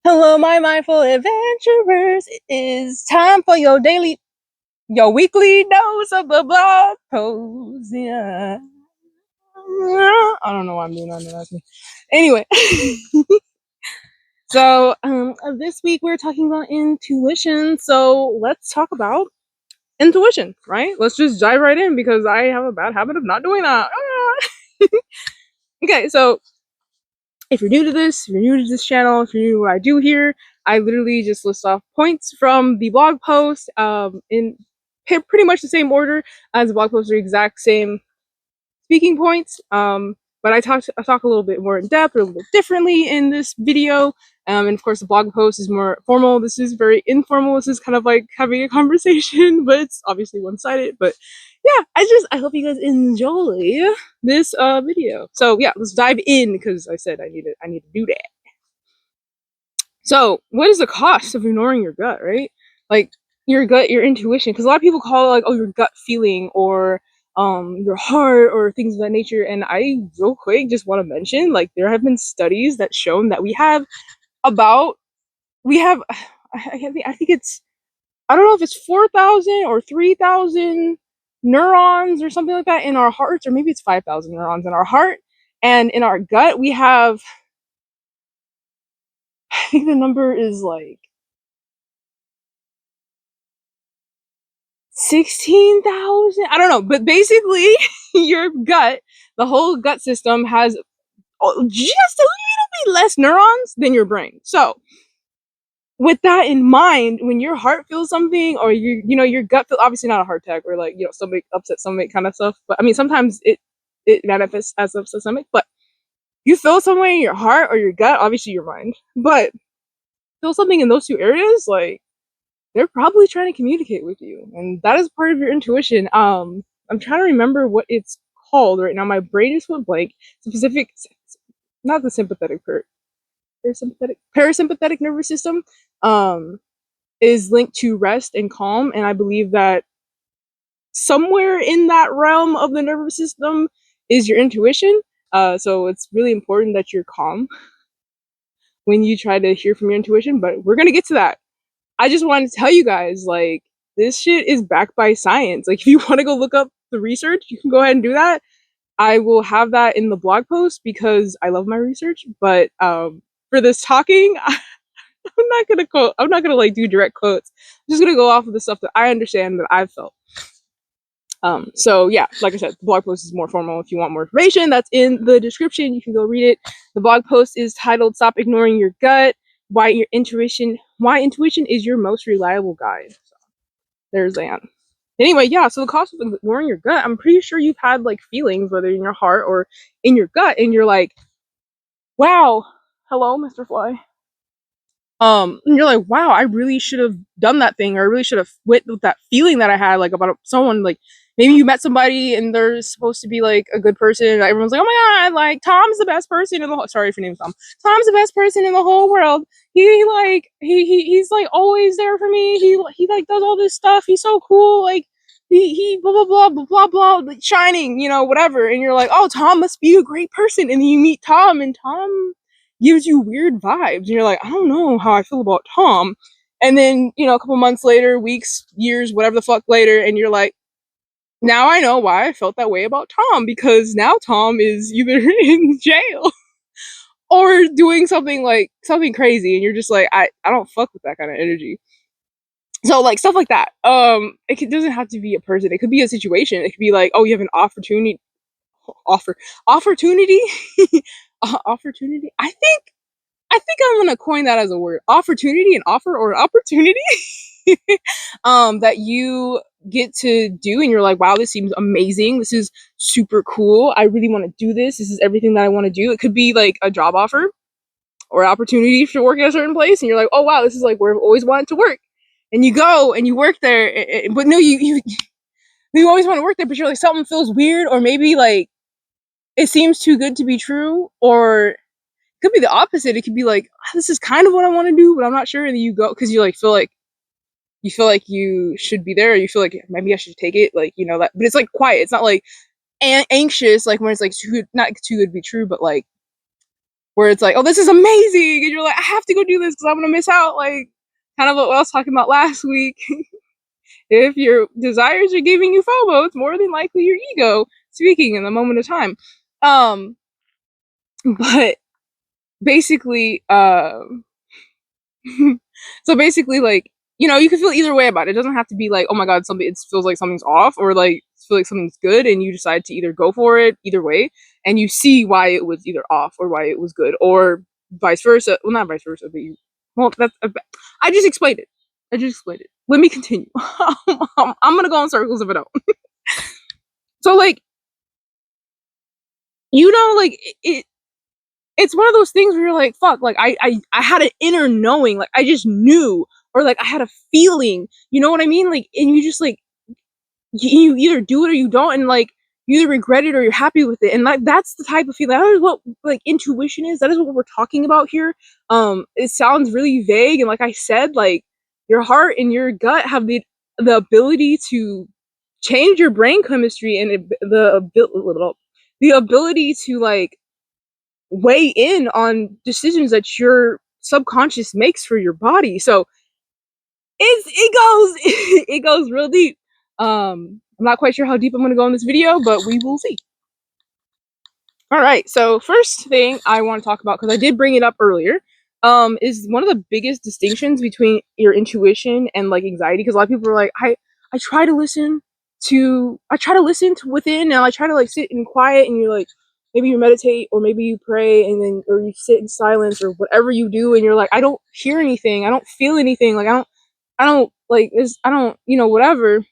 Hello, my mindful adventurers. It is time for your weekly dose of the blog post. Yeah. I don't know why I'm doing that. That's me. Anyway, so this week we're talking about intuition. So let's talk about intuition, right? Let's just dive right in because I have a bad habit of not doing that. Okay, so if you're new to this, if you're new to this channel, if you're new to what I do here, I literally just list off points from the blog post in pretty much the same order as the blog post, are exact same speaking points. But I talk a little bit more in depth, a little bit differently in this video. And of course, the blog post is more formal. This is very informal. This is kind of like having a conversation, but it's obviously one-sided. But yeah, I hope you guys enjoy this video. So yeah, let's dive in because I said I need to do that. So what is the cost of ignoring your gut, right? Like your gut, your intuition, because a lot of people call it like, oh, your gut feeling or your heart or things of that nature. And I real quick just want to mention, like, there have been studies that shown that about we have I think it's, I don't know if it's 4,000 or 3,000 neurons or something like that in our hearts, or maybe it's 5,000 neurons in our heart, and in our gut we have, I think the number is like 16,000. I don't know, but basically, your gut, the whole gut system has just a little bit less neurons than your brain. So, with that in mind, when your heart feels something, or your gut feel, obviously not a heart attack or like, stomach upset stomach kind of stuff, but I mean sometimes it manifests as upset stomach, but you feel somewhere in your heart or your gut, obviously your mind, but feel something in those two areas, like, they're probably trying to communicate with you, and that is part of your intuition. I'm trying to remember what it's called right now. My brain just went blank. Specific, not the sympathetic part, parasympathetic nervous system um is linked to rest and calm, and I believe that somewhere in that realm of the nervous system is your intuition. So it's really important that you're calm when you try to hear from your intuition, but we're gonna get to that. I just wanted to tell you guys, like, this shit is backed by science. Like, if you want to go look up the research, you can go ahead and do that. I will have that in the blog post because I love my research. But for this talking, I'm not gonna quote. I'm not gonna like do direct quotes. I'm just gonna go off of the stuff that I understand that I've felt. So yeah, like I said, the blog post is more formal. If you want more information, that's in the description. You can go read it. The blog post is titled "Stop Ignoring Your Gut: Why Intuition is Your Most Reliable Guide." So there's that. Anyway, yeah. So the cost of ignoring your gut, I'm pretty sure you've had like feelings, whether in your heart or in your gut, and you're like, "Wow, hello, Mr. Fly." And you're like, wow, I really should have done that thing, or I really should have went with that feeling that I had, like, about someone. Like, maybe you met somebody and they're supposed to be like a good person, and everyone's like, oh my god, like, Tom's the best person in the whole, sorry if your name's Tom, Tom's the best person in the whole world. He's like always there for me. He like does all this stuff. He's so cool. Like, he blah blah blah blah blah blah, like, shining, whatever. And you're like, oh, Tom must be a great person. And then you meet Tom, and Tom gives you weird vibes, and you're like, I don't know how I feel about Tom. And then, a couple months later, weeks, years, whatever the fuck later, and you're like, now I know why I felt that way about Tom, because now Tom is either in jail or doing something crazy, and you're just like, I don't fuck with that kind of energy. So, like, stuff like that. Doesn't have to be a person. It could be a situation. It could be like, oh, you have an opportunity opportunity. I think I'm gonna coin that as a word. Opportunity, an offer or an opportunity that you get to do, and you're like, wow, this seems amazing. This is super cool. I really want to do this. This is everything that I want to do. It could be like a job offer or an opportunity to work at a certain place, and you're like, oh wow, this is like where I've always wanted to work. And you go and you work there, but no, you always want to work there, but you're like, something feels weird, or maybe like it seems too good to be true, or could be the opposite. It could be like, this is kind of what I want to do, but I'm not sure. And then you go because you like feel like you should be there, or you feel like maybe I should take it, like, that. But it's like quiet. It's not like anxious, like when it's like not too good to be true, but like where it's like, oh, this is amazing, and you're like, I have to go do this because I'm gonna miss out. Like, kind of what I was talking about last week. If your desires are giving you FOMO, it's more than likely your ego speaking in the moment of time. But basically, so basically, like, you can feel either way about it. It doesn't have to be like, oh my god, it feels like something's off, or like feel like something's good, and you decide to either go for it either way, and you see why it was either off or why it was good, or vice versa. Well, not vice versa, but that's I just explained it. Let me continue. I'm gonna go in circles if I don't. So like, like it's one of those things where you're like, fuck, like I had an inner knowing, like I just knew, or like I had a feeling, you know what I mean? Like, and you just like, you either do it or you don't, and like you either regret it or you're happy with it, and like that's the type of feeling. That is what like intuition is. That is what we're talking about here. It sounds really vague, and like I said, like your heart and your gut have the ability to change your brain chemistry, and the ability to like weigh in on decisions that your subconscious makes for your body. So it goes it goes real deep. I'm not quite sure how deep I'm going to go in this video, but we will see. All right, so first thing I want to talk about, because I did bring it up earlier, is one of the biggest distinctions between your intuition and like anxiety. Because a lot of people are like, I try to listen to within, and I try to like sit in quiet, and you're like, maybe you meditate, or maybe you pray, and then or you sit in silence, or whatever you do, and you're like, I don't hear anything, I don't feel anything, like I don't like this, I don't, whatever.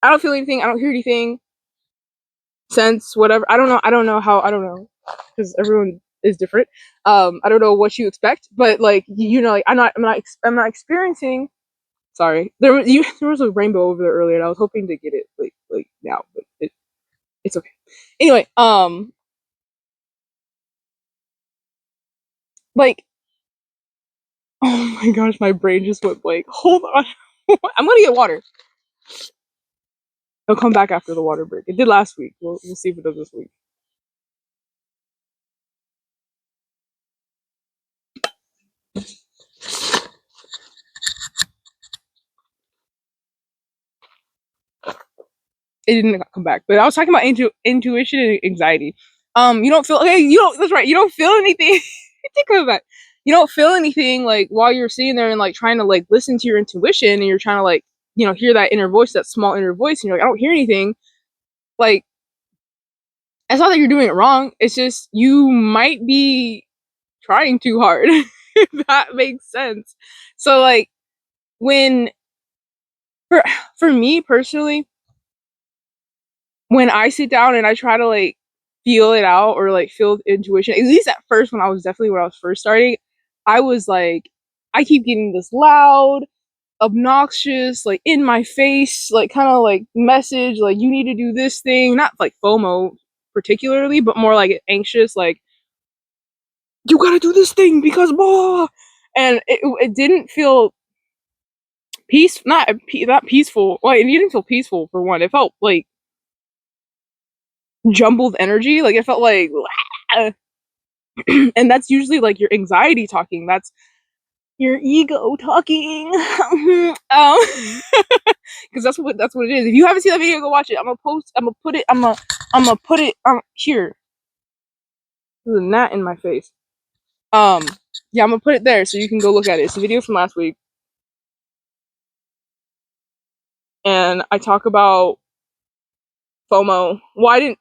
I don't feel anything, I don't hear anything, sense, whatever. I don't know. I don't know, because everyone is different. I don't know what you expect, but like, like I'm not experiencing. Sorry, there was a rainbow over there earlier, and I was hoping to get it like now, but it's okay. Anyway, like, oh my gosh, my brain just went blank. Hold on, I'm gonna get water. It'll come back after the water break. It did last week. We'll see if it does this week. It didn't come back, but I was talking about intuition and anxiety. You don't feel okay. You don't. That's right. You don't feel anything. It comes back. You don't feel anything like while you're sitting there and like trying to like listen to your intuition, and you're trying to like hear that inner voice, that small inner voice, and you're like, I don't hear anything. Like, it's not that you're doing it wrong. It's just you might be trying too hard. If that makes sense. So like, when for me personally, when I sit down and I try to like feel it out, or like feel intuition, at least at first, when I was first starting, I was like, I keep getting this loud, obnoxious, like in my face, like kind of like message, like you need to do this thing, not like FOMO particularly, but more like anxious, like you gotta do this thing because blah. And it didn't feel not peaceful. Like, it didn't feel peaceful for one. It felt like jumbled energy. Like, it felt like and that's usually like your anxiety talking. That's your ego talking. Because that's what it is. If you haven't seen that video, go watch it. I'm gonna put it here. There's a gnat in my face. Yeah, I'm gonna put it there so you can go look at it. It's a video from last week, and I talk about FOMO. Well, I in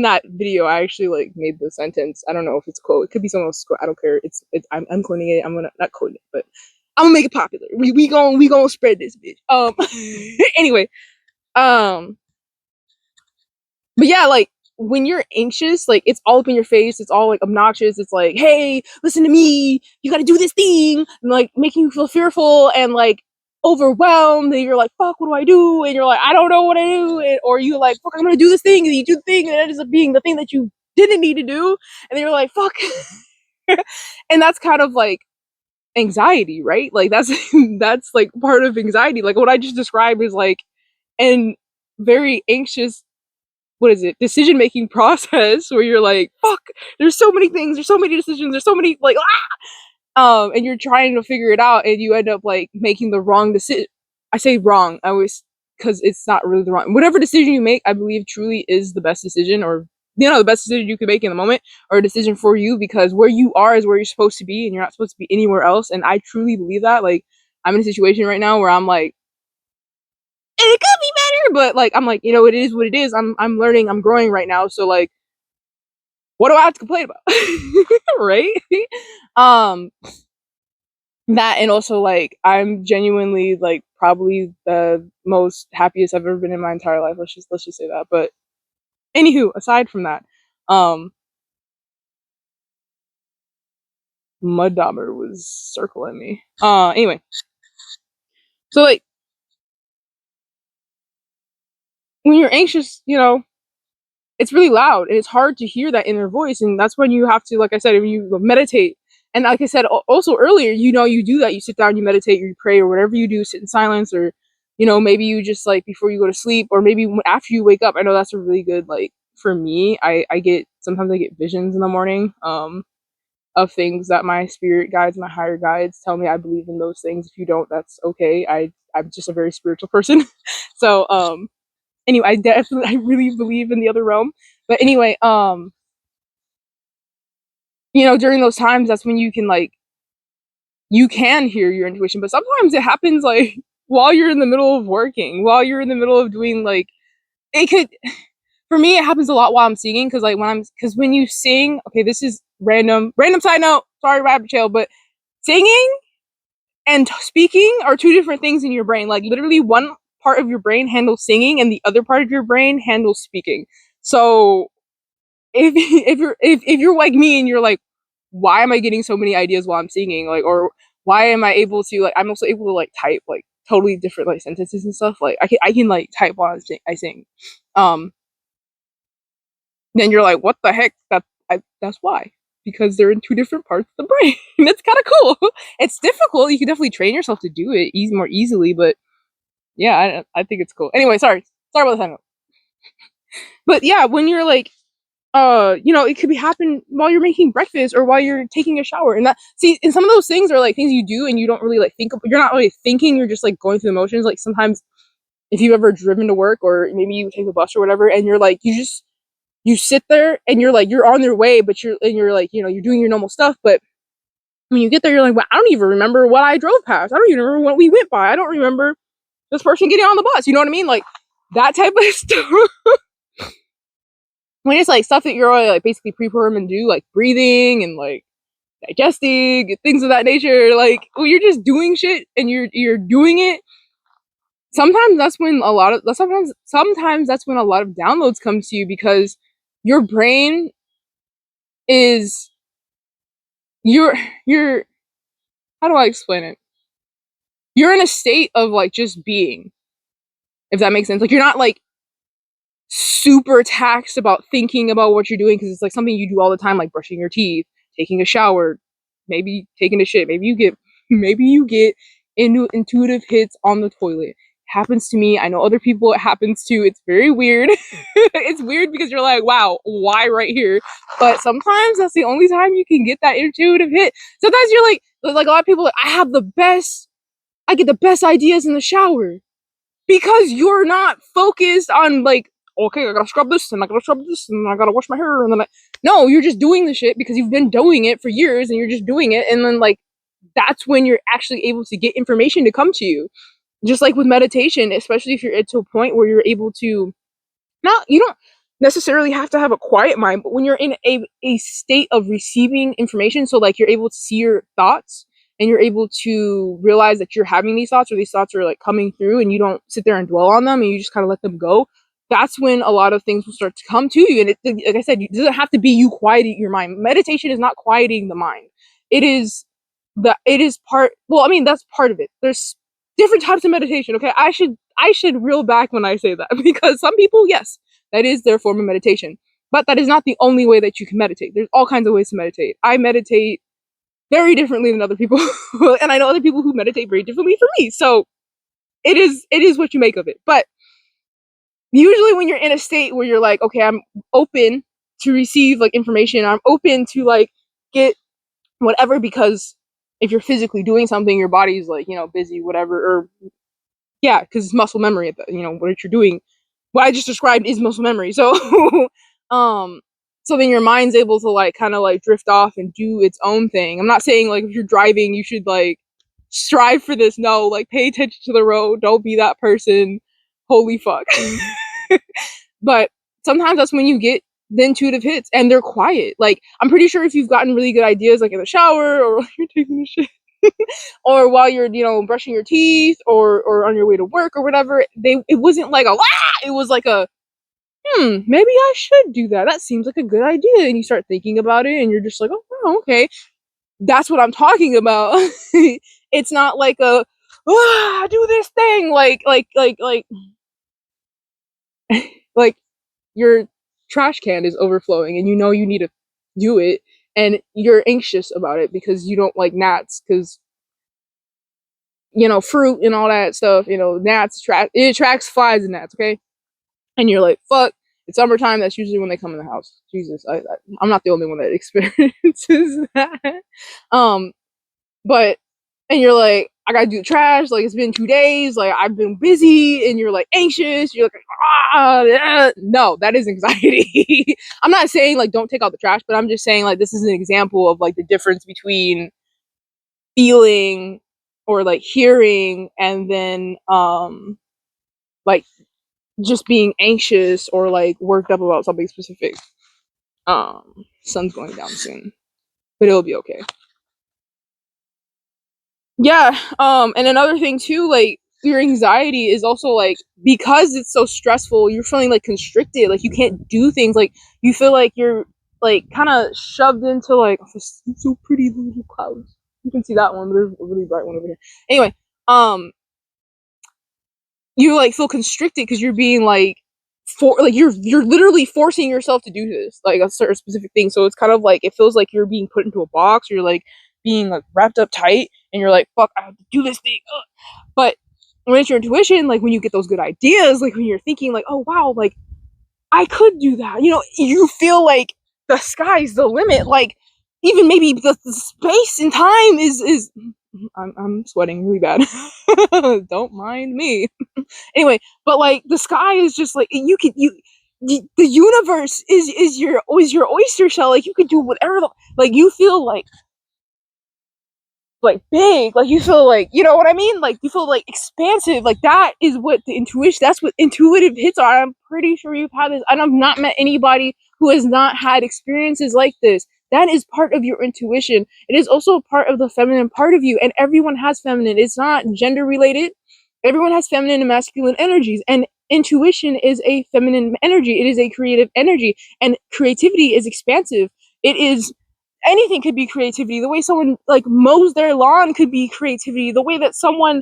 that video, I actually like made the sentence. I don't know if it's quote. It could be someone else's quote. I don't care. I'm quoting it. I'm gonna not quote it, but I'm gonna make it popular. We gonna spread this bitch. Anyway, but yeah, like when you're anxious, like it's all up in your face. It's all like obnoxious. It's like, hey, listen to me. You got to do this thing, and like making you feel fearful and like overwhelmed. And you're like, fuck, what do I do? And you're like, I don't know what I do. Or you like, fuck, I'm gonna do this thing, and you do the thing, and it ends up being the thing that you didn't need to do. And then you're like, fuck. And that's kind of like anxiety, right? Like that's like part of anxiety. Like what I just described is like an very anxious what is it, decision making process where you're like, fuck, there's so many things, there's so many decisions, there's so many like and you're trying to figure it out, and you end up like making the wrong decision. I say wrong, I always, because it's not really the wrong. Whatever decision you make, I believe truly is the best decision, or the best decision you can make in the moment, or a decision for you, because where you are is where you're supposed to be, and you're not supposed to be anywhere else. And I truly believe that. Like, I'm in a situation right now where I'm like, it could be better, but like I'm like, it is what it is. I'm learning, I'm growing right now, so like, what do I have to complain about? Right? um that, and also like I'm genuinely like probably the most happiest I've ever been in my entire life. Let's just say that. But anywho, aside from that, um Mud Dauber was circling me. Anyway, so like when you're anxious, it's really loud and it's hard to hear that inner voice, and that's when you have to, like I said, if you meditate. And like I said also earlier, you do that, you sit down, you meditate, you pray, or whatever you do, sit in silence, or maybe you just like before you go to sleep, or maybe after you wake up. I know that's a really good, like, for me, I get, sometimes I get visions in the morning, of things that my spirit guides, my higher guides tell me. I believe in those things. If you don't, that's okay. I'm just a very spiritual person. So anyway, I really believe in the other realm. But anyway, during those times, that's when you can hear your intuition. But sometimes it happens like while you're in the middle of working, while you're in the middle of doing, like, it could, for me, it happens a lot while I'm singing, because like because when you sing, okay, this is random side note, sorry, rabbit trail, but singing and speaking are two different things in your brain. Like, literally, one part of your brain handles singing and the other part of your brain handles speaking. So if you're like me and you're like, why am I getting so many ideas while I'm singing, like, or why am I able to, like, I'm also able to like type like totally different like sentences and stuff, like I can like type while I sing. um then you're like, what the heck, that's why, because they're in two different parts of the brain. It's kind of cool. It's difficult, you can definitely train yourself to do it more easily, but yeah, I think it's cool. Anyway, sorry about the time. But yeah, when you're like, it could be happen while you're making breakfast or while you're taking a shower. And that, see, and some of those things are like things you do and you don't really like think of, you're not really thinking, you're just like going through the motions. Like, sometimes if you've ever driven to work, or maybe you take the bus or whatever, and you're like, you sit there and you're like, you're on your way, but you're like, you're doing your normal stuff. But when you get there, you're like, well, I don't even remember what I drove past. I don't even remember what we went by. I don't remember this person getting on the bus. You know what I mean? Like, that type of stuff. When it's like stuff that you're already like basically pre-programmed to do, like breathing and like digesting, things of that nature, like when you're just doing shit and you're doing it, sometimes that's when a lot of sometimes that's when a lot of downloads come to you, because your brain is, you're how do I explain it? You're in a state of like just being, if that makes sense. Like, you're not like super taxed about thinking about what you're doing, because it's like something you do all the time, like brushing your teeth, taking a shower, maybe taking a shit, maybe you get into intuitive hits on the toilet. Happens to me, I know other people it happens to. It's very weird. It's weird because you're like, wow, why right here? But sometimes that's the only time you can get that intuitive hit. Sometimes you're like a lot of people, like, I get the best ideas in the shower, because you're not focused on like, okay, I gotta scrub this and I gotta scrub this and I gotta wash my hair, and then no, you're just doing the shit because you've been doing it for years and you're just doing it, and then like, that's when you're actually able to get information to come to you. Just like with meditation, especially if you're to a point where you're able to, not, you don't necessarily have to have a quiet mind, but when you're in a state of receiving information, so like you're able to see your thoughts and you're able to realize that you're having these thoughts, or these thoughts are like coming through, and you don't sit there and dwell on them and you just kind of let them go. That's when a lot of things will start to come to you. And like I said, it doesn't have to be you quieting your mind. Meditation is not quieting the mind. It is part, well, I mean, that's part of it. There's different types of meditation. Okay, I should reel back when I say that, because some people, yes, that is their form of meditation. But that is not the only way that you can meditate. There's all kinds of ways to meditate. I meditate very differently than other people. And I know other people who meditate very differently from me. So it is what you make of it. But usually when you're in a state where you're like, okay, I'm open to receive like information, I'm open to like get whatever, because if you're physically doing something, your body's like, busy, whatever, or yeah, because it's muscle memory. What you're doing, what I just described is muscle memory. So, um, so then your mind's able to like kind of like drift off and do its own thing. I'm not saying like if you're driving, you should like strive for this. No, like pay attention to the road. Don't be that person. Holy fuck. But sometimes that's when you get the intuitive hits, and they're quiet. Like I'm pretty sure if you've gotten really good ideas, like in the shower or while you're taking a shit, or while you're brushing your teeth, or on your way to work or whatever, it wasn't like a it was like a maybe I should do that. That seems like a good idea, and you start thinking about it, and you're just like, oh, okay, that's what I'm talking about. It's not like a do this thing like your trash can is overflowing and you need to do it, and you're anxious about it because you don't like gnats, because fruit and all that stuff, gnats it attracts flies and gnats, okay? And you're like, fuck, it's summertime, that's usually when they come in the house. Jesus, I'm not the only one that experiences that. um but and you're like, I gotta do the trash, like it's been 2 days, like I've been busy, and you're like anxious, you're like, no, that is anxiety. I'm not saying like don't take out the trash, but I'm just saying like this is an example of like the difference between feeling or like hearing, and then like just being anxious or like worked up about something specific. Sun's going down soon, but it'll be okay. Yeah. And another thing too, like your anxiety is also like, because it's so stressful, you're feeling like constricted, like you can't do things, like you feel like you're like kind of shoved into like, oh, this is so pretty, little clouds. You can see that one, but there's a really bright one over here. Anyway, you like feel constricted because you're being like you're literally forcing yourself to do this, like a certain specific thing. So it's kind of like it feels like you're being put into a box, or you're like being like wrapped up tight, and you're like, fuck, I have to do this thing. Ugh. But when it's your intuition, like when you get those good ideas, like when you're thinking like, oh wow, like I could do that, you feel like the sky's the limit, like even maybe the space and time is I'm sweating really bad. Don't mind me. Anyway, but like the sky is just like the universe is your oyster shell, like you could do whatever like you feel like big, like you feel like, you know what I mean, like you feel like expansive, like that is what the intuition, that's what intuitive hits are. I'm pretty sure you've had this, and I've not met anybody who has not had experiences like this. That is part of your intuition. It is also part of the feminine part of you, and everyone has feminine, it's not gender related. Everyone has feminine and masculine energies, and intuition is a feminine energy, it is a creative energy, and creativity is expansive. It is anything could be creativity. The way someone like mows their lawn could be creativity. The way that someone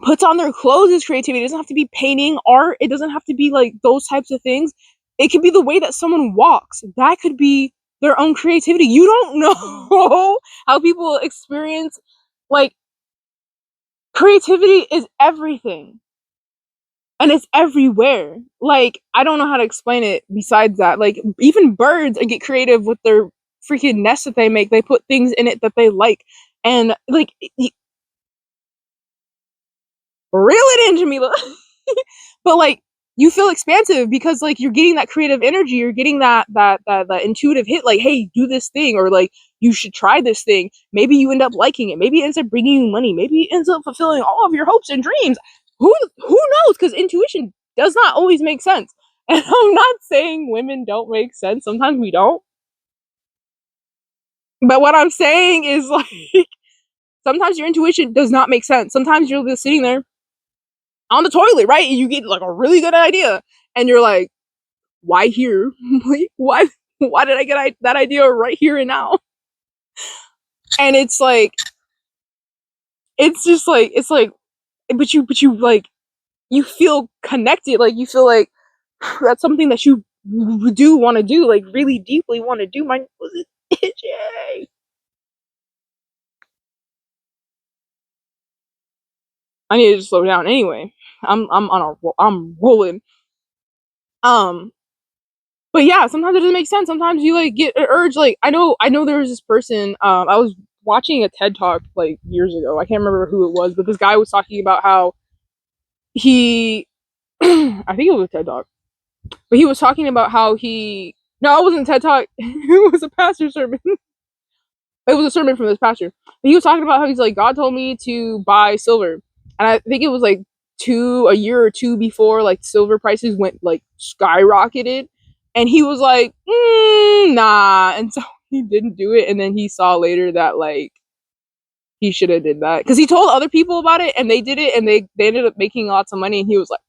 puts on their clothes is creativity. It doesn't have to be painting, art. It doesn't have to be like those types of things. It could be the way that someone walks. That could be their own creativity. You don't know how people experience, like, creativity is everything. And it's everywhere. Like, I don't know how to explain it besides that. Like, even birds get creative with their freaking nests that they make. They put things in it that they like. And, like, reel it in, Jamila. But, like, you feel expansive because, like, you're getting that creative energy. You're getting that intuitive hit. Like, hey, do this thing. Or, like, you should try this thing. Maybe you end up liking it. Maybe it ends up bringing you money. Maybe it ends up fulfilling all of your hopes and dreams. Who knows? Because intuition does not always make sense. And I'm not saying women don't make sense. Sometimes we don't. But what I'm saying is, like, sometimes your intuition does not make sense. Sometimes you're just sitting there on the toilet, right? And you get like a really good idea, and you're like, why here? Like, why did I get that idea right here and now? And it's like, it's just like, it's like, but you like, you feel connected, like you feel like that's something that you do want to do, like really deeply want to do. My nose is itching. I need to slow down anyway. I'm rolling. But yeah, sometimes it doesn't make sense. Sometimes you like get an urge. Like I know there was this person. I was watching a TED talk like years ago. I can't remember who it was, but this guy was talking about how he, I think it was a TED talk, but he was talking about how he. No, it wasn't a TED talk. It was a pastor sermon. It was a sermon from this pastor. He was talking about how he's like, God told me to buy silver, and I think it was like a year or two before like silver prices went like skyrocketed, and he was like, nah, and so he didn't do it, and then he saw later that like he should have did that because he told other people about it and they did it and they ended up making lots of money, and he was like,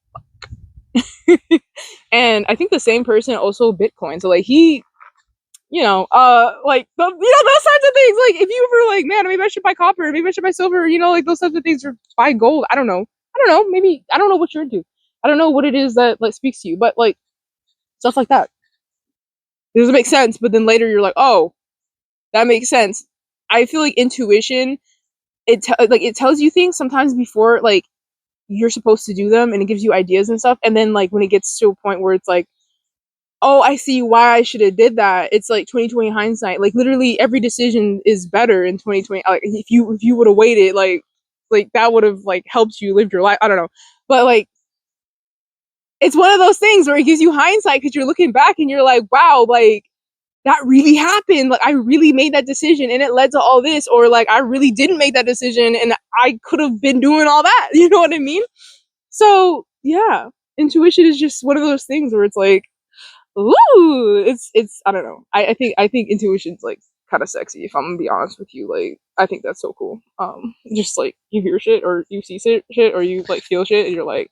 and I think the same person also Bitcoin, so like he like those types of things. Like if you were like, man, maybe I should buy copper, maybe I should buy silver, like those types of things, or buy gold. I don't know. Maybe I don't know what you're into. I don't know what it is that like speaks to you, but like stuff like that. It doesn't make sense, but then later you're like, oh, that makes sense. I feel like intuition, it tells you things sometimes before like you're supposed to do them, and it gives you ideas and stuff. And then like when it gets to a point where it's like, oh, I see why I should have did that. It's like 2020 hindsight. Like literally every decision is better in 2020. Like if you would have waited, like that would have like helped you live your life. I don't know, but like it's one of those things where it gives you hindsight because you're looking back and you're like, wow, like that really happened. Like I really made that decision and it led to all this, or like I really didn't make that decision and I could have been doing all that. You know what I mean? So yeah, intuition is just one of those things where it's like, ooh, it's I don't know. I think intuition's like kind of sexy, if I'm gonna be honest with you. Like I think that's so cool. Just like you hear shit or you see shit or you like feel shit and you're like,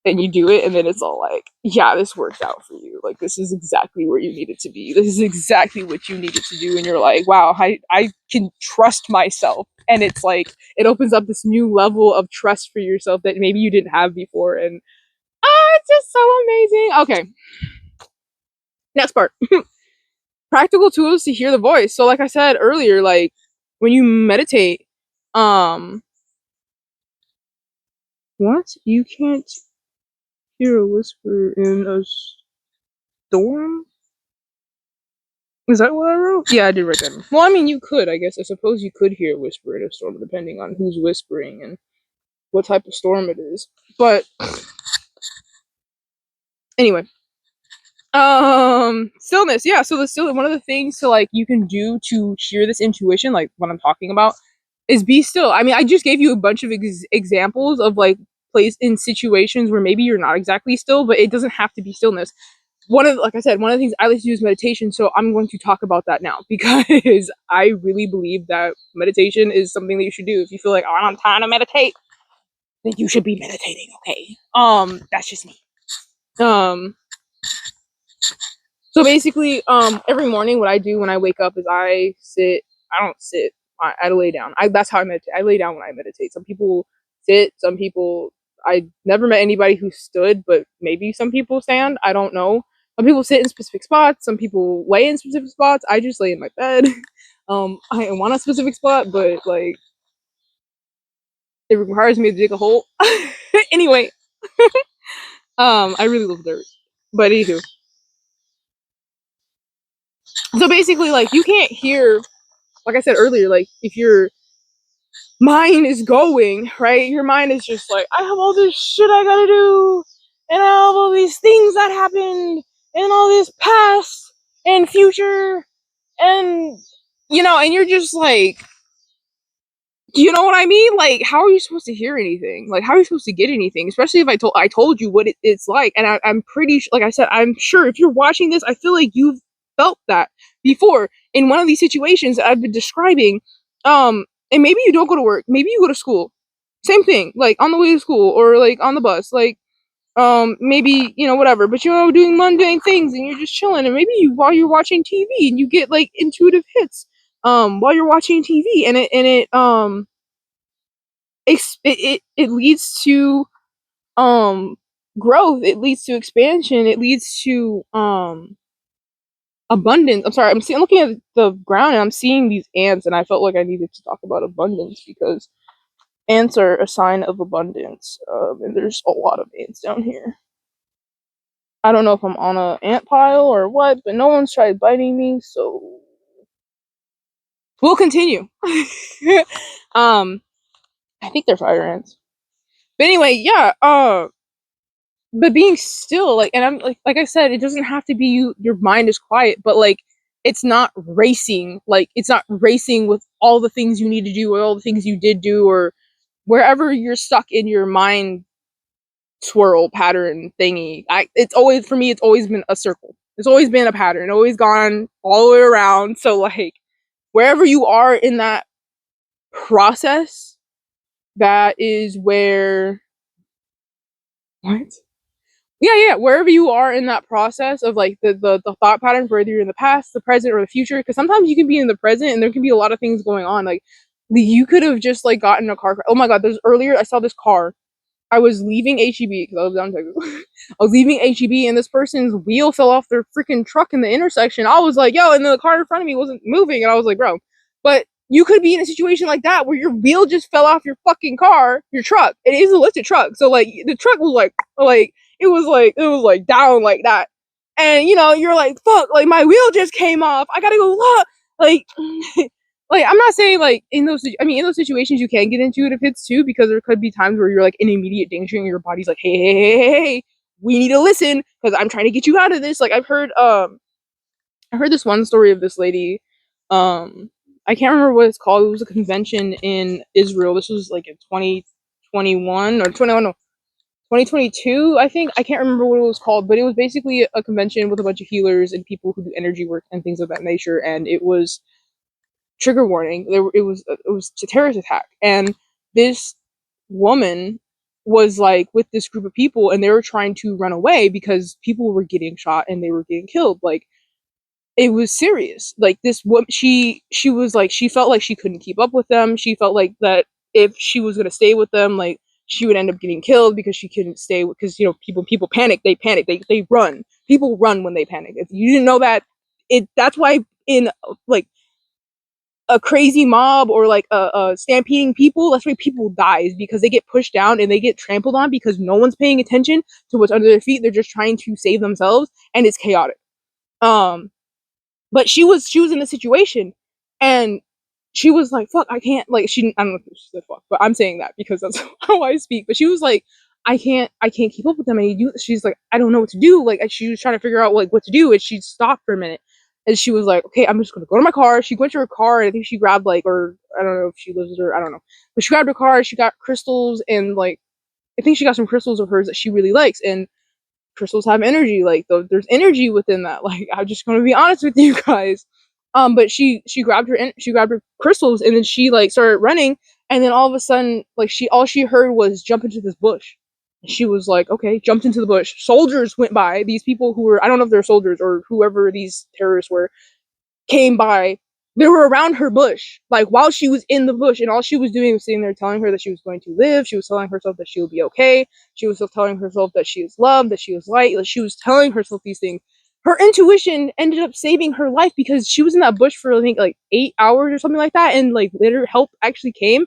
and you do it, and then it's all like, yeah, this worked out for you. Like this is exactly where you needed to be. This is exactly what you needed to do, and you're like, wow, I can trust myself, and it's like it opens up this new level of trust for yourself that maybe you didn't have before, and it's just so amazing. Okay, next part. Practical tools to hear the voice. So like I said earlier, like when you meditate, um what? You can't hear a whisper in a storm? Is that what I wrote? Yeah, I did write that. Well, I mean, you could, I guess. I suppose you could hear a whisper in a storm, depending on who's whispering and what type of storm it is. But anyway, stillness. Yeah, so the still one of the things to like you can do to hear this intuition, like what I'm talking about, is be still. I mean, I just gave you a bunch of examples of like place in situations where maybe you're not exactly still, but it doesn't have to be stillness. Like I said, one of the things I like to do is meditation. So I'm going to talk about that now because I really believe that meditation is something that you should do. If you feel like, oh, I don't have time to meditate, then you should be meditating. Okay. That's just me. Um, So basically, every morning, what I do when I wake up is I sit. I don't sit. I lay down. That's how I meditate. I lay down when I meditate. Some people sit. Some people. I never met anybody who stood, but maybe some people stand. I don't know. Some people sit in specific spots. Some people lay in specific spots. I just lay in my bed. I want a specific spot, but like it requires me to dig a hole. Anyway, I really love dirt, but anywho. So basically, like you can't hear, like I said earlier, like if your mind is going, right? Your mind is just like, I have all this shit I gotta do, and I have all these things that happened, and all this past and future, and and you're just like, you know what I mean? Like, how are you supposed to hear anything? Like, how are you supposed to get anything? Especially if I told you what it's like, and I'm pretty like I said, I'm sure if you're watching this, I feel like you've felt that before in one of these situations that I've been describing. And maybe you don't go to work, maybe you go to school, same thing, like on the way to school or like on the bus, like maybe whatever, but doing mundane things and you're just chilling, and maybe while you're watching TV and you get like intuitive hits while you're watching TV, and it leads to growth, it leads to expansion, it leads to abundance. I'm sorry, looking at the ground and I'm seeing these ants, and I felt like I needed to talk about abundance because Ants are a sign of abundance, and there's a lot of ants down here. I don't know if I'm on a ant pile or what, but no one's tried biting me, so we'll continue. I think they're fire ants. But anyway, yeah, but being still, like, and I'm like I said, it doesn't have to be your mind is quiet, but like it's not racing, like it's not racing with all the things you need to do or all the things you did do, or wherever you're stuck in your mind swirl pattern thingy. It's always, for me, it's always been a circle. It's always been a pattern, always gone all the way around. So like wherever you are in that process, that is where, what? Yeah, wherever you are in that process of like the thought patterns, whether you're in the past, the present, or the future, because sometimes you can be in the present and there can be a lot of things going on. Like you could have just like gotten a car. Oh my god, there's earlier I saw this car. I was leaving HEB because I was down in Texas. I was leaving HEB and this person's wheel fell off their freaking truck in the intersection. I was like, yo, and the car in front of me wasn't moving, and I was like, bro, but you could be in a situation like that where your wheel just fell off your fucking car, your truck. It is a lifted truck, so like the truck was like it was like down like that, and you know you're like, fuck, like my wheel just came off. I gotta go look, like. Like I'm not saying like in those, I mean in those situations you can get into it if it's too, because there could be times where you're like in immediate danger and your body's like, hey, we need to listen because I'm trying to get you out of this. Like I heard this one story of this lady, um I can't remember what it's called. It was a convention in Israel. This was like in 2021 or 21, no, 2022, I think. I can't remember what it was called, but it was basically a convention with a bunch of healers and people who do energy work and things of that nature, and it was, trigger warning, it was a terrorist attack, and this woman was like with this group of people and they were trying to run away because people were getting shot and they were getting killed. Like it was serious. Like this woman, she was like, she felt like she couldn't keep up with them. She felt like that if she was going to stay with them, like she would end up getting killed because she couldn't stay, because you know people panic, they run. People run when they panic. If you didn't know that, that's why in like a crazy mob or like a stampeding people, that's why people dies, because they get pushed down and they get trampled on because no one's paying attention to what's under their feet. They're just trying to save themselves, and it's chaotic. Um, but she was in a situation, and she was like, "Fuck, I can't." Like I don't know if she said "fuck," but I'm saying that because that's how I speak. But she was like, I can't keep up with them." And she's like, "I don't know what to do." Like she was trying to figure out like what to do, and she stopped for a minute, and she was like, "Okay, I'm just gonna go to my car." She went to her car, and I think she grabbed like, or I don't know if she lives there, I don't know, but she grabbed her car. She got crystals, and like I think she got some crystals of hers that she really likes, and crystals have energy. Like there's energy within that. Like I'm just gonna be honest with you guys. But she grabbed her crystals, and then she like started running, and then all of a sudden like all she heard was jump into this bush. And she was like, okay, jumped into the bush. Soldiers went by. These people who were, I don't know if they're soldiers or whoever these terrorists were, came by. They were around her bush, like while she was in the bush, and all she was doing was sitting there telling her that she was going to live. She was telling herself that she will be okay. She was telling herself that she is loved, that she was light. Like she was telling herself these things. Her intuition ended up saving her life because she was in that bush for I think like 8 hours or something like that, and like later help actually came.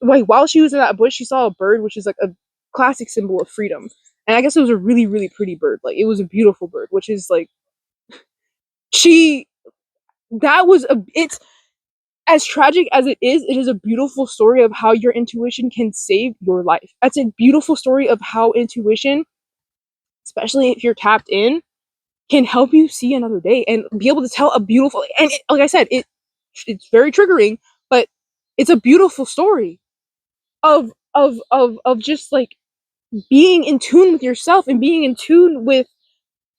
Like while she was in that bush, she saw a bird, which is like a classic symbol of freedom. And I guess it was a really, really pretty bird. Like it was a beautiful bird, which is like she that was a it's as tragic as it is a beautiful story of how your intuition can save your life. That's a beautiful story of how intuition, especially if you're tapped in, can help you see another day and be able to tell a beautiful, and like I said, it's very triggering, but it's a beautiful story of just like being in tune with yourself and being in tune with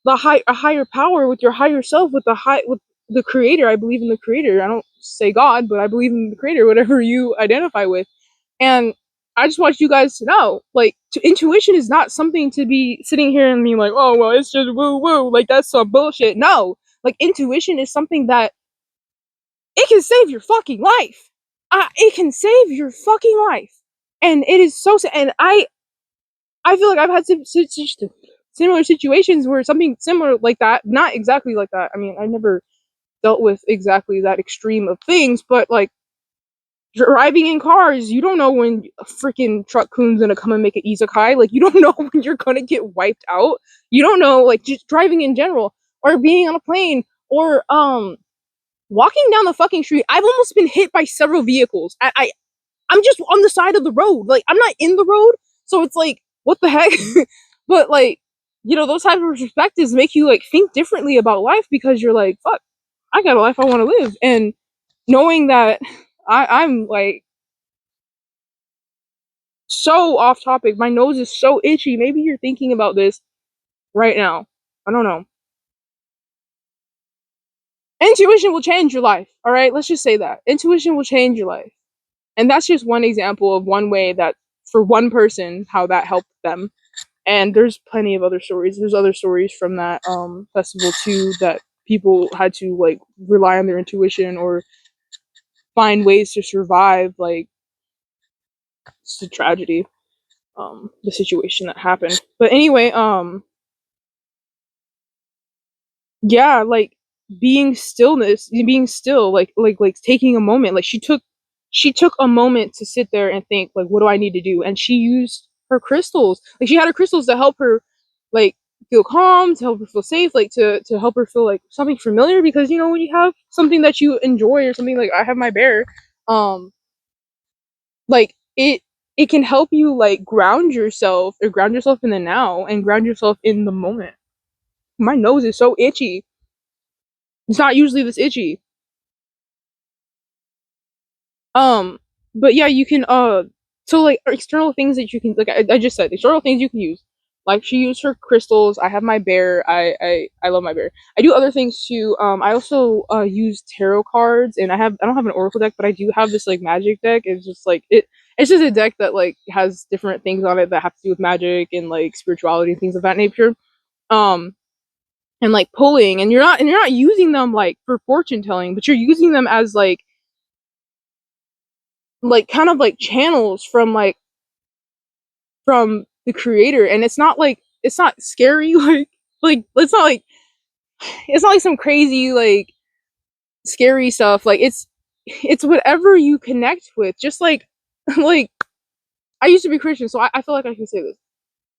a higher power, with your higher self, with the creator. I believe in the creator. I don't say God, but I believe in the creator, whatever you identify with. And I just want you guys to know, like, intuition is not something to be sitting here and being like, oh well, it's just woo woo, like that's some bullshit. No, like intuition is something that it can save your fucking life. It can save your fucking life, and it is so. And I feel like I've had similar situations where something similar like that, not exactly like that. I mean, I never dealt with exactly that extreme of things, but like driving in cars, you don't know when a freaking truck coon's gonna come and make an isekai. Like, you don't know when you're gonna get wiped out. You don't know, like, just driving in general, or being on a plane, or walking down the fucking street. I've almost been hit by several vehicles. I'm just on the side of the road. Like, I'm not in the road, so it's like, what the heck? But like, those type of perspectives make you like think differently about life, because you're like, fuck, I got a life I want to live, and knowing that I'm like so off topic. My nose is so itchy. Maybe you're thinking about this right now. I don't know. Intuition will change your life. All right, let's just say that intuition will change your life, and that's just one example of one way that for one person how that helped them. And there's plenty of other stories. There's other stories from that festival too, that people had to like rely on their intuition or find ways to survive. Like, it's a tragedy, the situation that happened. But anyway, yeah, like being still, like taking a moment. Like, she took a moment to sit there and think, like, what do I need to do? And she used her crystals. Like, she had her crystals to help her, like, feel calm, to help her feel safe, like to help her feel like something familiar. Because when you have something that you enjoy, or something like I have my bear, um like, it can help you like ground yourself in the now, and ground yourself in the moment. My nose is so itchy. It's not usually this itchy. Um, but yeah, you can so like external things that you can, like I just said, external things you can use. Like, she used her crystals. I have my bear. I love my bear. I do other things too. I also use tarot cards, and I don't have an oracle deck, but I do have this like magic deck. It's just like it's just a deck that like has different things on it that have to do with magic and like spirituality and things of that nature. Um, and like pulling, and you're not using them like for fortune telling, but you're using them as like kind of like channels from the creator. And it's not scary. Like it's not like some crazy like scary stuff. Like, it's whatever you connect with. Just like like I used to be Christian, so I feel like I can say this.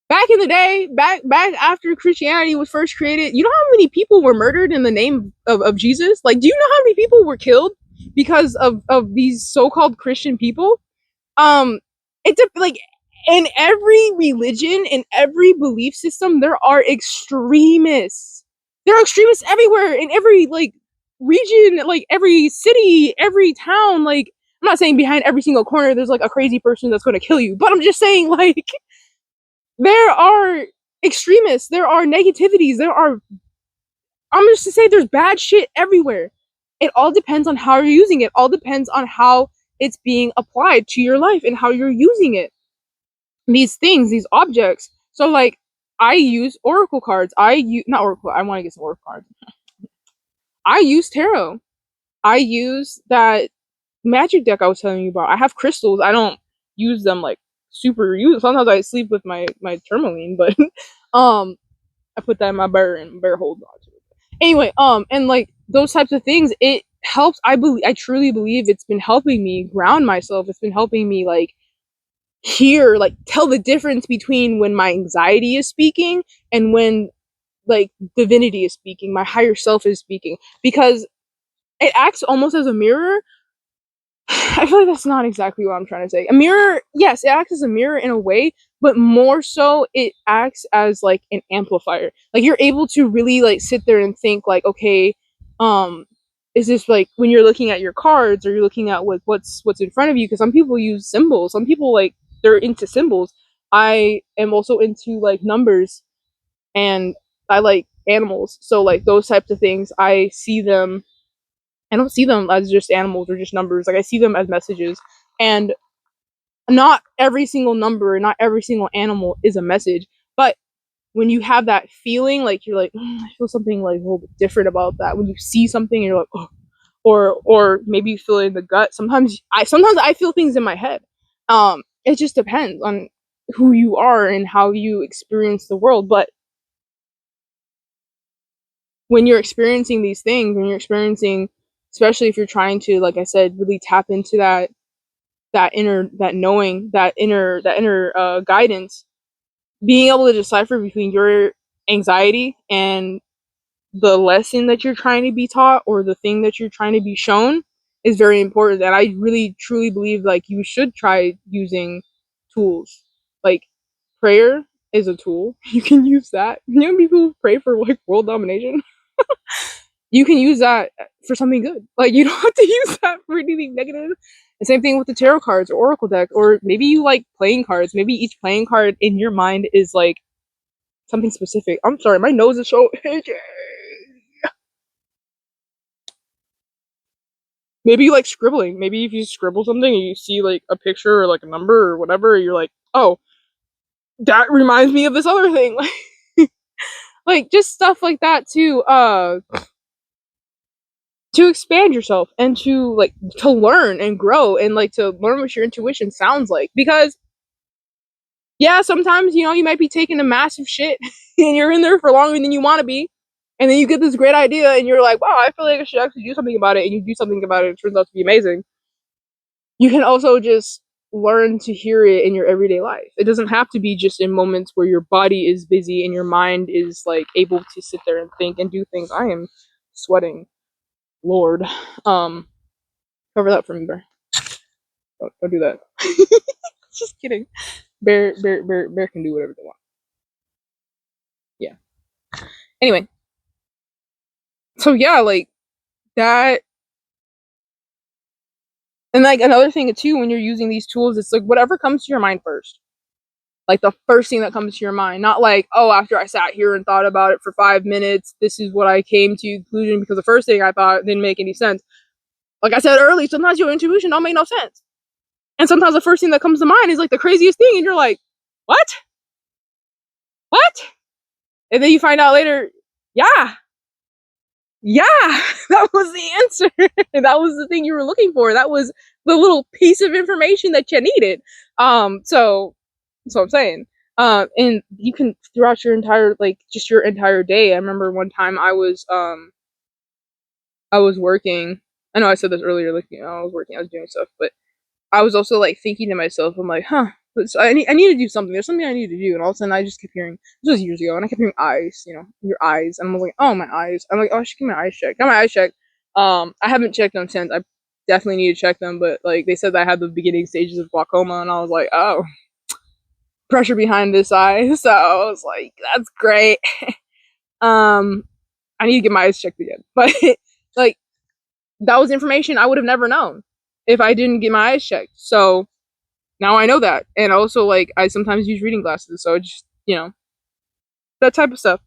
Back in the day, back after Christianity was first created, you know how many people were murdered in the name of Jesus? Like, do you know how many people were killed because of these so-called Christian people? um it's like, in every religion, in every belief system, there are extremists everywhere, in every like region, like every city, every town. Like, I'm not saying behind every single corner there's like a crazy person that's going to kill you, but I'm just saying, like, there are extremists, there are negativities, I'm just to say, there's bad shit everywhere. It all depends on how you're using it. All depends on how it's being applied to your life and how you're using it. These things, these objects. So like, I use oracle cards. I use not oracle. I want to get some oracle cards. I use tarot. I use that magic deck I was telling you about. I have crystals. I don't use them like super use. Sometimes I sleep with my tourmaline, but I put that in my bear, and bear holds on to it. Anyway, and like those types of things, it helps. I truly believe it's been helping me ground myself. It's been helping me like hear, like tell the difference between when my anxiety is speaking and when like divinity is speaking, my higher self is speaking, because it acts almost as a mirror. I feel like that's not exactly what I'm trying to say. A mirror, yes, it acts as a mirror in a way, but more so it acts as like an amplifier. Like, you're able to really like sit there and think like, okay, um, is this like when you're looking at your cards, or you're looking at what's in front of you? Because some people use symbols. Some people like they're into symbols. I am also into like numbers, and I like animals. So like those types of things, I don't see them as just animals or just numbers. Like, I see them as messages. And not every single number, not every single animal is a message. But when you have that feeling, like you're like, I feel something like a little bit different about that. When you see something and you're like, oh, or maybe you feel it in the gut. Sometimes I feel things in my head. It just depends on who you are and how you experience the world. But when you're experiencing these things, when you're experiencing, especially if you're trying to, like I said, really tap into that that knowing, that inner guidance, being able to decipher between your anxiety and the lesson that you're trying to be taught or the thing that you're trying to be shown is very important. And I really truly believe like you should try using tools. Like prayer is a tool. You can use that. You know, people who pray for like world domination. You can use that for something good. Like you don't have to use that for anything negative. The same thing with the tarot cards or oracle deck, or maybe you like playing cards. Maybe each playing card in your mind is like something specific. I'm sorry, my nose is so itchy. Maybe you like scribbling. Maybe if you scribble something and you see like a picture or like a number or whatever, you're like, oh, that reminds me of this other thing. Like just stuff like that too. To expand yourself and to like to learn and grow and like to learn what your intuition sounds like. Because yeah, sometimes you know you might be taking a massive shit and you're in there for longer than you want to be, and then you get this great idea and you're like, wow, I feel like I should actually do something about it, and you do something about it. It turns out to be amazing. You can also just learn to hear it in your everyday life. It doesn't have to be just in moments where your body is busy and your mind is like able to sit there and think and do things. I am sweating, Lord. Cover that for me, Bear. Don't do that. Just kidding. Bear can do whatever they want. Yeah. Anyway, so yeah, like that. And like another thing too, when you're using these tools, it's like whatever comes to your mind first. Like the first thing that comes to your mind, not like, oh, after I sat here and thought about it for 5 minutes, this is what I came to conclusion because the first thing I thought didn't make any sense. Like I said earlier, sometimes your intuition don't make no sense. And sometimes the first thing that comes to mind is like the craziest thing, and you're like, what? What? And then you find out later, yeah, that was the answer. That was the thing you were looking for. That was the little piece of information that you needed. So that's what I'm saying. And you can throughout your entire like just your entire day. I remember one time I was working. I know I said this earlier, like you know, I was doing stuff, but I was also like thinking to myself, I'm like, huh, I need to do something. There's something I need to do, and all of a sudden I just kept hearing. This was years ago, and I kept hearing eyes, you know, your eyes, and I was like, oh my eyes. I'm like, oh, I should get my eyes checked. Got my eyes checked. I haven't checked them since. I definitely need to check them, but like they said that I had the beginning stages of glaucoma, and I was like, oh, pressure behind this eye. So I was like, that's great. I need to get my eyes checked again, but like that was information I would have never known if I didn't get my eyes checked. So now I know that. And also, like, I sometimes use reading glasses, so just, you know, that type of stuff.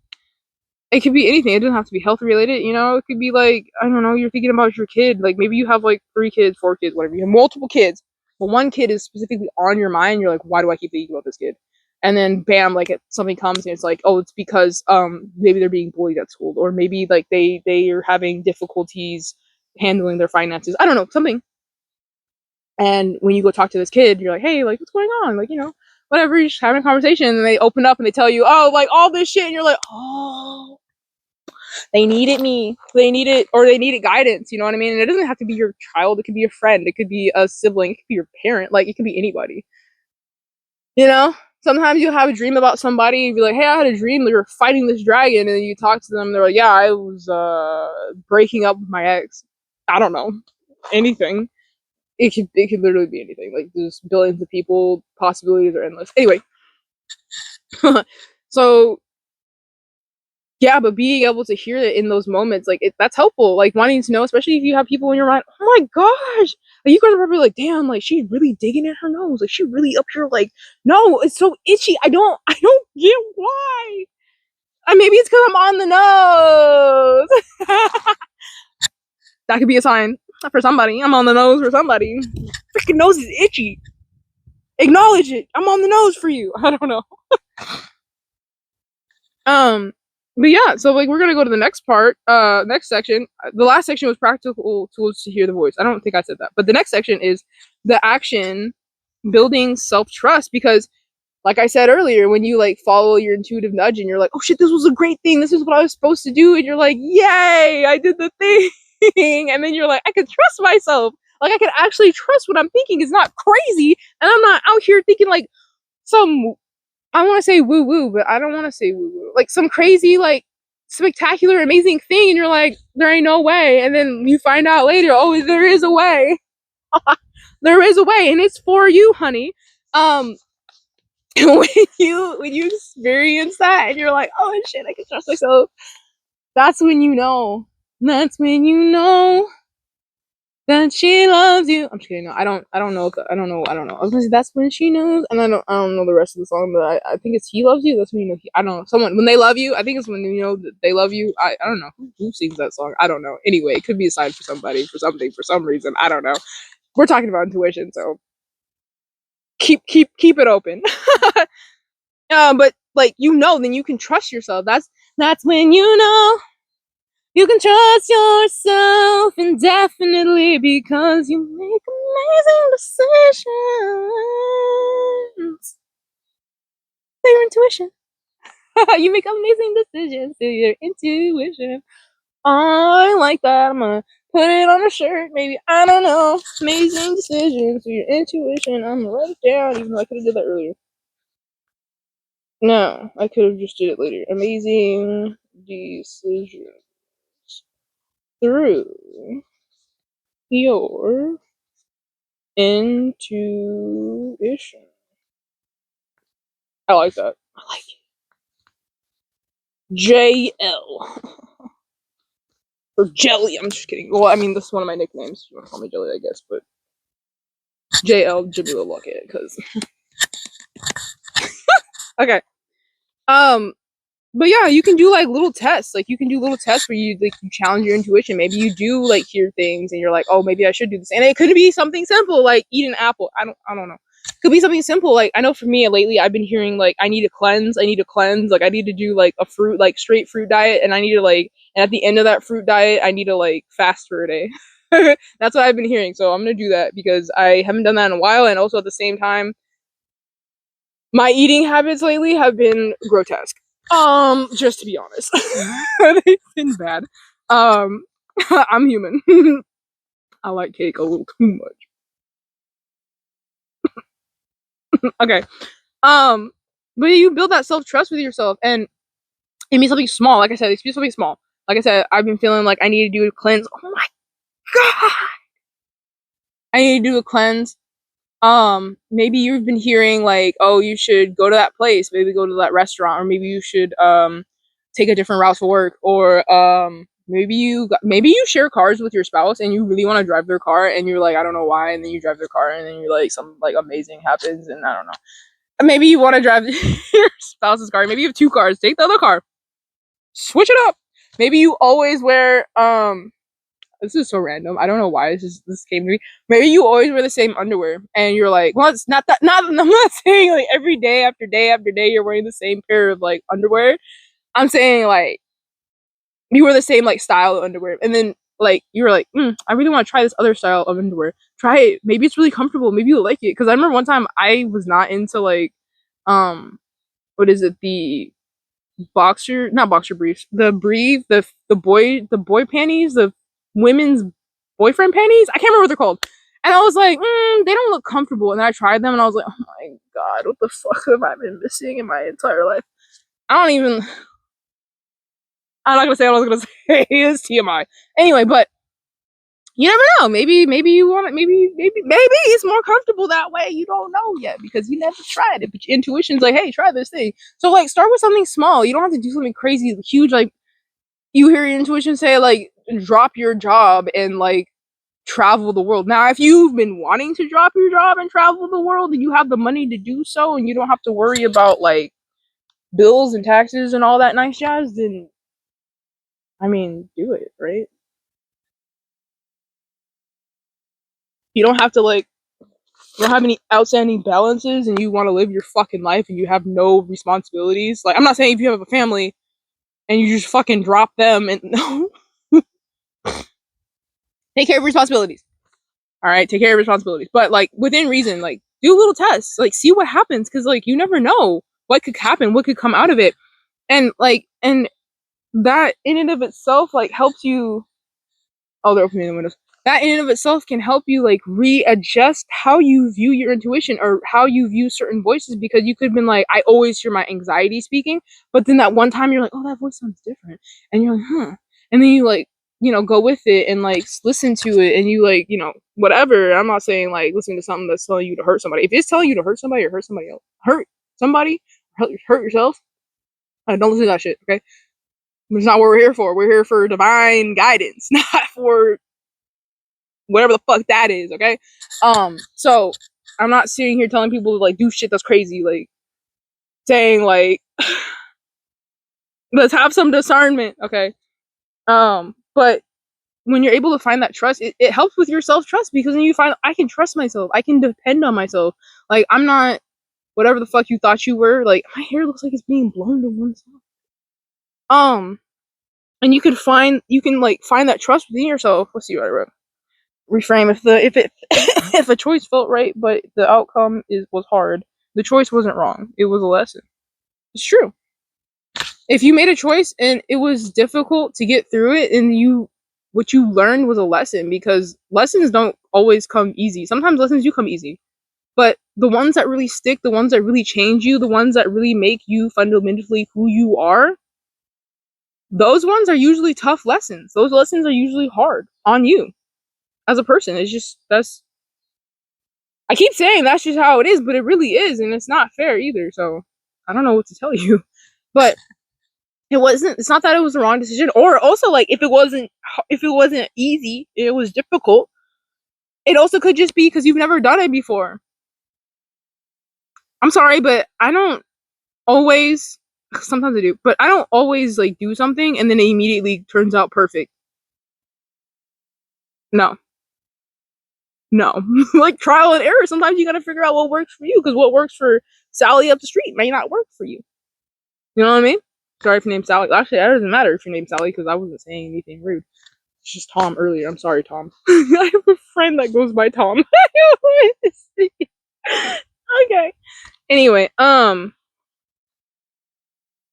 It could be anything. It doesn't have to be health related, you know? It could be like, I don't know, you're thinking about your kid. Like, maybe you have like 3 kids, 4 kids, whatever. You have multiple kids, but one kid is specifically on your mind. You're like, why do I keep thinking about this kid? And then bam, like something comes and it's like, oh, it's because maybe they're being bullied at school, or maybe like they are having difficulties handling their finances. I don't know, something. And when you go talk to this kid, you're like, hey, like, what's going on? Like, you know, whatever, you're just having a conversation. And they open up and they tell you, oh, like, all this shit. And you're like, oh, they needed me. They needed guidance. You know what I mean? And it doesn't have to be your child. It could be a friend. It could be a sibling. It could be your parent. Like, it could be anybody. You know? Sometimes you'll have a dream about somebody and be like, hey, I had a dream that you're fighting this dragon. And then you talk to them. They're like, yeah, I was breaking up with my ex. I don't know. Anything. It could literally be anything. Like there's billions of people, possibilities are endless. Anyway, so yeah, but being able to hear it in those moments, like that's helpful. Like wanting to know, especially if you have people in your mind. Oh my gosh, like, you guys are probably like, damn, like she's really digging at her nose. Like she really up here. Like no, it's so itchy. I don't get why. Maybe it's because I'm on the nose. That could be a sign for somebody. I'm on the nose for somebody. Freaking nose is itchy. Acknowledge it. I'm on the nose for you. I don't know. But yeah, so like we're gonna go to the next part, next section. The last section was practical tools to hear the voice. I don't think I said that, but the next section is the action building self-trust, because like I said earlier, when you like follow your intuitive nudge and you're like, oh shit, this was a great thing, this is what I was supposed to do, and you're like, yay, I did the thing. And then you're like, I can trust myself. Like I can actually trust what I'm thinking is not crazy, and I'm not out here thinking like some, I want to say woo woo, but I don't want to say woo woo, like some crazy like spectacular amazing thing, and you're like, there ain't no way, and then you find out later, oh, there is a way. There is a way, and it's for you, honey. When you experience that and you're like, oh shit, I can trust myself, that's when you know. That's when you know that she loves you. I'm just kidding. No, I don't know. I don't know. I was gonna say that's when she knows, and I don't know the rest of the song, but I think it's he loves you. That's when you know. I don't know. Someone when they love you. I think it's when you know that they love you. I don't know who sings that song. I don't know. Anyway, it could be a sign for somebody, for something, for some reason. I don't know. We're talking about intuition, so keep it open. But like you know, then you can trust yourself. That's when you know you can trust yourself indefinitely because you make amazing decisions. To your intuition. You make amazing decisions to your intuition. I like that. I'm gonna put it on a shirt, maybe. I don't know. Amazing decisions to your intuition. I'm gonna write it down, even though I could have did that earlier. No, I could have just did it later. Amazing decisions through your intuition. I like that. I like it. JL. Or Jelly. I'm just kidding. Well, I mean, this is one of my nicknames. You want to call me Jelly, I guess, but JL Jamila Luckett, because. Okay. But yeah, you can do like little tests. Like you can do little tests where you like you challenge your intuition. Maybe you do like hear things and you're like, oh, maybe I should do this. And it could be something simple like eat an apple. I don't know. It could be something simple. Like I know for me lately I've been hearing like I need to cleanse. Like I need to do like a fruit, like straight fruit diet, and I need to like, and at the end of that fruit diet I need to like fast for a day. That's what I've been hearing. So I'm gonna do that because I haven't done that in a while, and also at the same time my eating habits lately have been grotesque. Just to be honest. They've been bad. I'm human. I like cake a little too much. Okay. But you build that self-trust with yourself, and it means something small. Like I said, it means something small. Like I said, I've been feeling like I need to do a cleanse. Oh my god! I need to do a cleanse. Maybe you've been hearing like, oh, you should go to that place, maybe go to that restaurant, or maybe you should take a different route for work, or maybe you share cars with your spouse and you really want to drive their car and you're like, I don't know why, and then you drive their car and then you're like some like amazing happens, and I don't know. Maybe you want to drive your spouse's car. Maybe you have two cars. Take the other car. Switch it up. Maybe you always wear this is so random. I don't know why this came to me. Maybe you always wear the same underwear, and you're like, well, it's not that. Not I'm not saying like every day after day after day you're wearing the same pair of like underwear. I'm saying like you wear the same like style of underwear, and then like you were like, I really want to try this other style of underwear. Try it. Maybe it's really comfortable. Maybe you'll like it. Because I remember one time I was not into like, what is it? The not boxer briefs, the boy panties, the women's boyfriend panties. I can't remember what they're called. And I was like, they don't look comfortable. And then I tried them and I was like, oh my god, what the fuck have I been missing in my entire life? I'm not gonna say what I was gonna say. It's TMI. Anyway, but you never know. Maybe you want it. Maybe it's more comfortable that way. You don't know yet because you never tried it. But your intuition's like, hey, try this thing. So like, start with something small. You don't have to do something crazy, huge. Like you hear your intuition say, like, drop your job and like travel the world. Now, if you've been wanting to drop your job and travel the world, and you have the money to do so, and you don't have to worry about like bills and taxes and all that nice jazz, then I mean, do it, right? You don't have to like you don't have any outstanding balances and you want to live your fucking life and you have no responsibilities. Like, I'm not saying if you have a family and you just fucking drop them and no. Take care of responsibilities. All right, take care of responsibilities. But like within reason, like do little tests, like see what happens, because like you never know what could happen, what could come out of it. And that in and of itself like helps you. Oh, they're opening the windows. that in and of itself can help you like readjust how you view your intuition or how you view certain voices, because you could have been like, I always hear my anxiety speaking, but then that one time you're like, oh, that voice sounds different, and you're like, huh, and then you like, go with it and like listen to it, and you like, whatever. I'm not saying like listening to something that's telling you to hurt somebody. If it's telling you to hurt somebody or hurt somebody else, hurt somebody, hurt yourself, don't listen to that shit, okay? It's not what we're here for. We're here for divine guidance, not for whatever the fuck that is, okay? So I'm not sitting here telling people to like do shit that's crazy, like saying like let's have some discernment, okay? But when you're able to find that trust, it helps with your self-trust, because then you find I can trust myself, I can depend on myself. Like, I'm not whatever the fuck you thought you were. Like, my hair looks like it's being blown to one side. And you can like find that trust within yourself. Let's see what I wrote. Reframe if if a choice felt right but the outcome was hard, the choice wasn't wrong, it was a lesson. It's true. If you made a choice and it was difficult to get through it, and what you learned was a lesson, because lessons don't always come easy. Sometimes lessons do come easy, but the ones that really stick, the ones that really change you, the ones that really make you fundamentally who you are, those ones are usually tough lessons. Those lessons are usually hard on you as a person. It's just, I keep saying that's just how it is, but it really is, and it's not fair either. So I don't know what to tell you. But it's not that it was the wrong decision, or also like if it wasn't easy, it was difficult. It also could just be because you've never done it before. I'm sorry, but I don't always, sometimes I do, but I don't always like do something and then it immediately turns out perfect. No. Like trial and error. Sometimes you gotta figure out what works for you, because what works for Sally up the street may not work for you. You know what I mean? Sorry if your name's Sally. Actually, that doesn't matter if your name's Sally, because I wasn't saying anything rude. It's just Tom earlier. I'm sorry, Tom. I have a friend that goes by Tom. Okay. Anyway,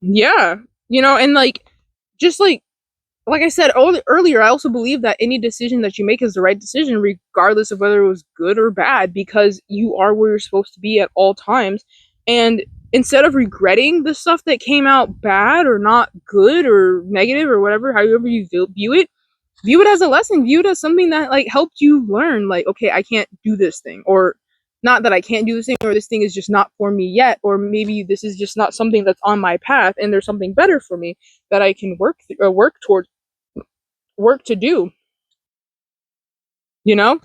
yeah, and like, just like I said earlier, I also believe that any decision that you make is the right decision, regardless of whether it was good or bad, because you are where you're supposed to be at all times. And instead of regretting the stuff that came out bad or not good or negative or whatever, however you view it, view it as a lesson, view it as something that like helped you learn, like, okay, I can't do this thing, or not that I can't do this thing, or this thing is just not for me yet, or maybe this is just not something that's on my path and there's something better for me that I can work towards, work to do, you know?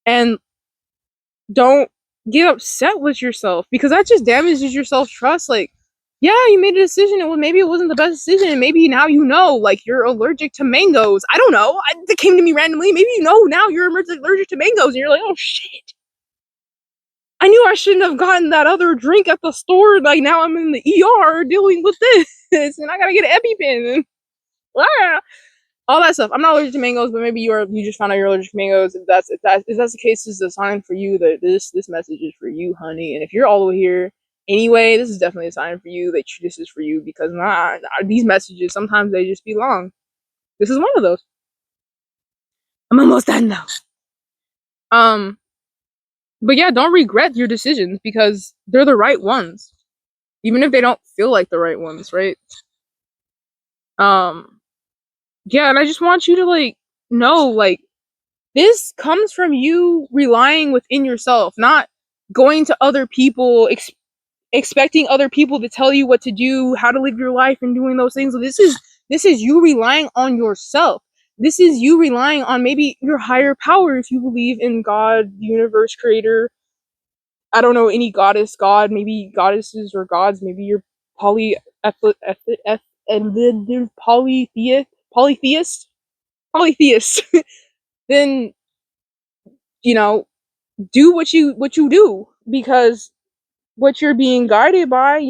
And don't get upset with yourself, because that just damages your self-trust. Like, yeah, you made a decision, and maybe it wasn't the best decision, and maybe now like you're allergic to mangoes. I don't know. That came to me randomly. Maybe now you're allergic to mangoes, and you're like, oh shit. I knew I shouldn't have gotten that other drink at the store. Like, now I'm in the ER dealing with this, and I gotta get an EpiPen. And, all that stuff. I'm not allergic to mangoes, but maybe you just found out you're allergic to mangoes. If that's the case, this is a sign for you that this message is for you, honey. And if you're all the way here anyway, this is definitely a sign for you that this is for you, because these messages sometimes they just be long. This is one of those. I'm almost done though. But yeah, don't regret your decisions, because they're the right ones, even if they don't feel like the right ones, right? Yeah, and I just want you to like know, like, this comes from you relying within yourself, not going to other people, expecting other people to tell you what to do, how to live your life, and doing those things. This is you relying on yourself. This is you relying on maybe your higher power, if you believe in God, the universe, creator. I don't know any goddess, god, maybe goddesses or gods. Maybe you're poly polytheist, polytheist. Then do what you do, because what you're being guided by,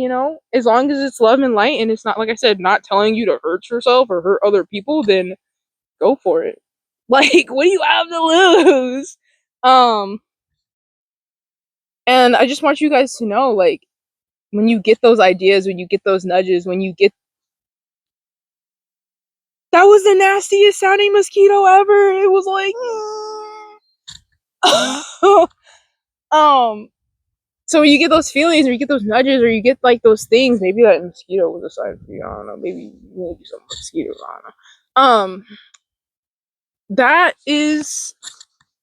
as long as it's love and light, and it's not, like I said, not telling you to hurt yourself or hurt other people, then go for it. Like, what do you have to lose? And I just want you guys to know, like, when you get those ideas, when you get those nudges, when you get That was the nastiest sounding mosquito ever. It was like, so when you get those feelings, or you get those nudges, or you get like those things, maybe that mosquito was a sign for you. I don't know. Maybe some mosquitoes. I don't know. That is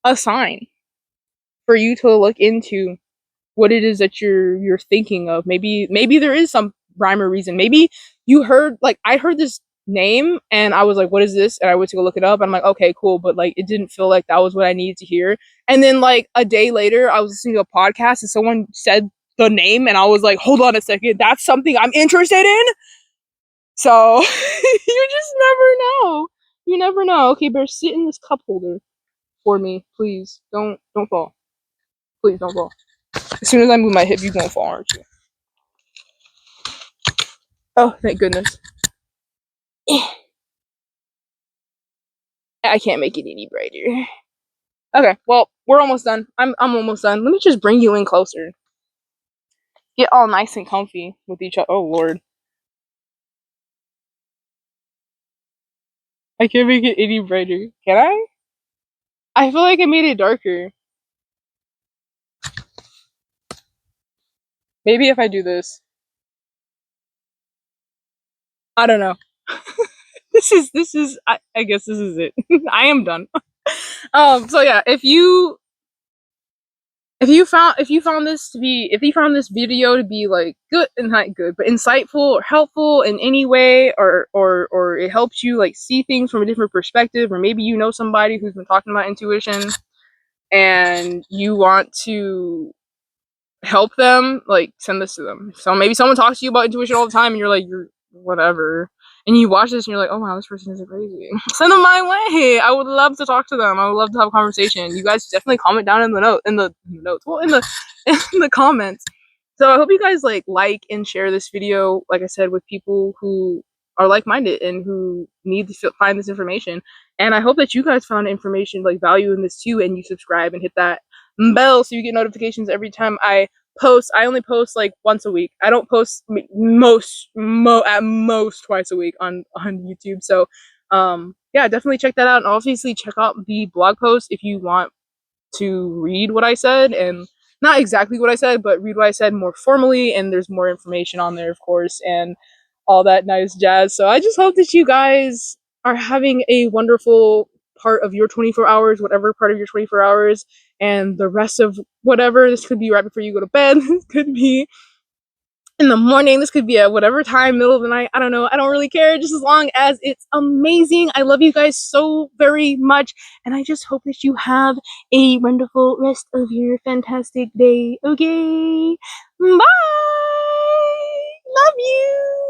a sign for you to look into what it is that you're thinking of. Maybe there is some rhyme or reason. Maybe you heard, like, I heard this name and I was like, what is this? And I went to go look it up and I'm like, okay, cool, but like it didn't feel like that was what I needed to hear. And then like a day later I was listening to a podcast and someone said the name and I was like, hold on a second, that's something I'm interested in. So you just never know. You never know. Okay, bear, sit in this cup holder for me, please. Don't fall. Please don't fall. As soon as I move my hip, you gonna fall, aren't you? Oh, thank goodness. I can't make it any brighter. Okay, well, we're almost done. I'm almost done. Let me just bring you in closer. Get all nice and comfy with each other. Oh Lord. I can't make it any brighter. Can I? I feel like I made it darker. Maybe if I do this. I don't know. This is I guess this is it. I am done. So yeah, if you found this video to be like good, and not good, but insightful or helpful in any way, or it helps you like see things from a different perspective, or maybe you know somebody who's been talking about intuition and you want to help them, like send this to them. So maybe someone talks to you about intuition all the time and you're like, you're whatever, and you watch this and you're like, oh wow, this person is crazy. Send them my way. I would love to talk to them. I would love to have a conversation. You guys definitely comment down in the notes, well, in the in the comments. So I hope you guys like and share this video, like I said, with people who are like-minded and who need to find this information. And I hope that you guys found information like value in this too, and you subscribe and hit that bell so you get notifications every time I post. I only post like once a week. I don't post at most twice a week on YouTube. So yeah, definitely check that out, and obviously check out the blog post if you want to read what I said, and not exactly what I said, but read what I said more formally, and there's more information on there, of course, and all that nice jazz. So I just hope that you guys are having a wonderful part of your 24 hours, whatever part of your 24 hours, and the rest of whatever. This could be right before you go to bed. This could be in the morning. This could be at whatever time, middle of the night. I don't know. I don't really care, just as long as it's amazing. I love you guys so very much, and I just hope that you have a wonderful rest of your fantastic day. Okay, bye. Love you.